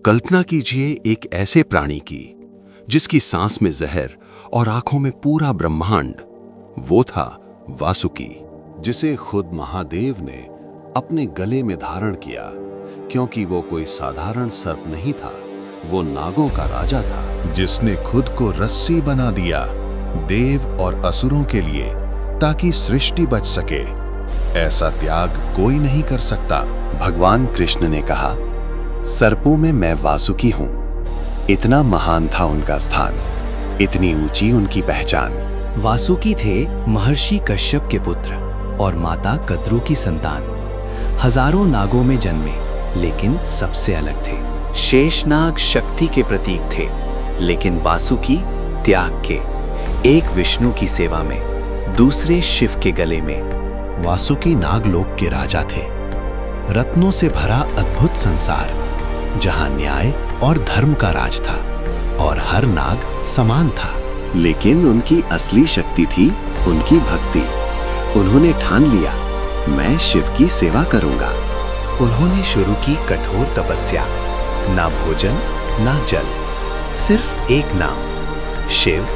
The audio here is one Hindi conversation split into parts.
कल्पना कीजिए एक ऐसे प्राणी की जिसकी सांस में जहर और आंखों में पूरा ब्रह्मांड। वो था वासुकी, जिसे खुद महादेव ने अपने गले में धारण किया, क्योंकि वो कोई साधारण सर्प नहीं था, वो नागों का राजा था, जिसने खुद को रस्सी बना दिया देव और असुरों के लिए, ताकि सृष्टि बच सके। ऐसा त्याग कोई नहीं कर सकता। भगवान कृष्ण ने कहा, सर्पों में मैं वासुकी हूं। इतना महान था उनका स्थान, इतनी ऊंची उनकी पहचान। वासुकी थे महर्षि कश्यप के पुत्र और माता कद्रू की संतान। हजारों नागों में जन्मे, लेकिन सबसे अलग थे। शेषनाग शक्ति के प्रतीक थे, लेकिन वासुकी त्याग के। एक विष्णु की सेवा में, दूसरे शिव के गले में। वासुकी नागलोक के राजा थे। रत्नों से भरा अद्भुत संसार, जहां न्याय और धर्म का राज था और हर नाग समान था। लेकिन उनकी असली शक्ति थी उनकी भक्ति। उन्होंने ठान लिया, मैं शिव की सेवा करूंगा। उन्होंने शुरू की कठोर तपस्या। ना भोजन, ना जल, सिर्फ एक नाम, शिव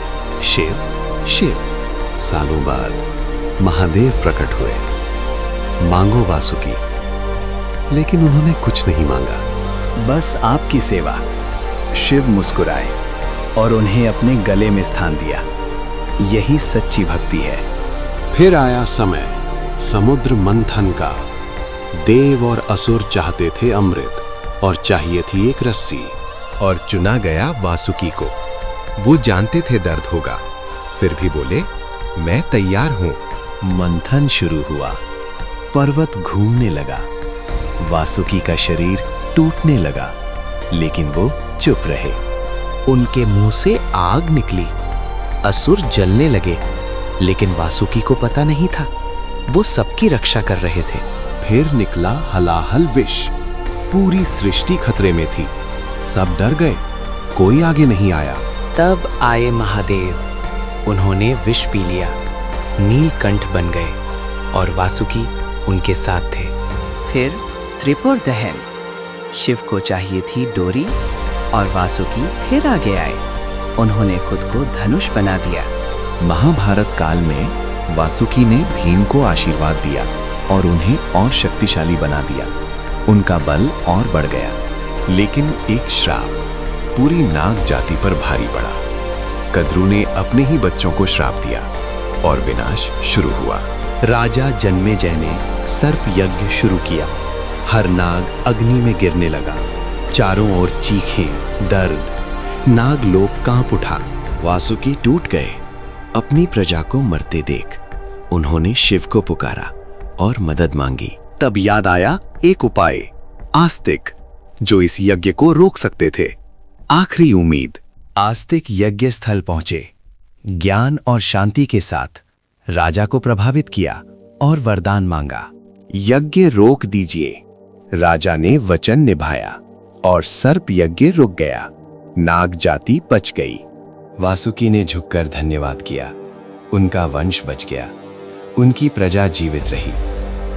शिव शिव। सालों बाद महादेव प्रकट हुए। मांगो वासुकी। लेकिन उन्होंने कुछ नहीं मांगा, बस आपकी सेवा। शिव मुस्कुराए और उन्हें अपने गले में स्थान दिया। यही सच्ची भक्ति है। फिर आया समय समुद्र मंथन का। देव और असुर चाहते थे अमृत और चाहिए थी एक रस्सी, और चुना गया वासुकी को। वो जानते थे दर्द होगा, फिर भी बोले, मैं तैयार हूं। मंथन शुरू हुआ। पर्वत घूमने लगा। वासुकी का शरीर टूटने लगा, लेकिन वो चुप रहे। उनके मुंह से आग निकली। असुर जलने लगे, लेकिन वासुकी को पता नहीं था, वो सबकी रक्षा कर रहे थे। फिर निकला हलाहल विष। पूरी सृष्टि खतरे में थी। सब डर गए, कोई आगे नहीं आया। तब आए महादेव। उन्होंने विष पी लिया, नीलकंठ बन गए और वासुकी उनके साथ थे। फिर त्रिपुर दहन। शिव को चाहिए थी डोरी और वासुकी फिर आगे आए। उन्होंने खुद को धनुष बना दिया। महाभारत काल में वासुकी ने भीम को आशीर्वाद दिया और उन्हें और शक्तिशाली बना दिया। उनका बल और बढ़ गया। लेकिन एक श्राप पूरी नाग जाति पर भारी पड़ा। कद्रू ने अपने ही बच्चों को श्राप दिया और विनाश शुरू हुआ। राजा जन्मेजय ने सर्प यज्ञ शुरू किया। हर नाग अग्नि में गिरने लगा। चारों ओर चीखें, दर्द। नाग लोक कांप उठा। वासुकी टूट गए। अपनी प्रजा को मरते देख उन्होंने शिव को पुकारा और मदद मांगी। तब याद आया एक उपाय, आस्तिक, जो इस यज्ञ को रोक सकते थे। आखिरी उम्मीद। आस्तिक यज्ञ स्थल पहुंचे। ज्ञान और शांति के साथ राजा को प्रभावित किया और वरदान मांगा, यज्ञ रोक दीजिए। राजा ने वचन निभाया और सर्प यज्ञ रुक गया। नाग जाति बच गई। वासुकी ने झुककर धन्यवाद किया। उनका वंश बच गया। उनकी प्रजा जीवित रही।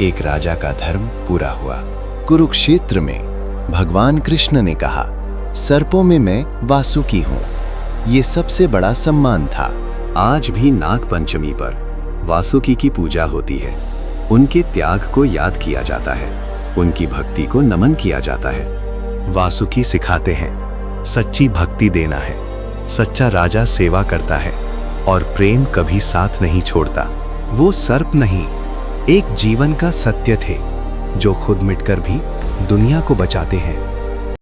एक राजा का धर्म पूरा हुआ। कुरुक्षेत्र में भगवान कृष्ण ने कहा, सर्पों में मैं वासुकी हूं। ये सबसे बड़ा सम्मान था। आज भी नाग पंचमी पर वासुकी की पूजा होती है। उनके त्याग को याद किया जाता है, उनकी भक्ति को नमन किया जाता है। वासुकी सिखाते हैं, सच्ची भक्ति देना है। सच्चा राजा सेवा करता है और प्रेम कभी साथ नहीं छोड़ता। वो सर्प नहीं, एक जीवन का सत्य थे, जो खुद मिटकर भी दुनिया को बचाते हैं।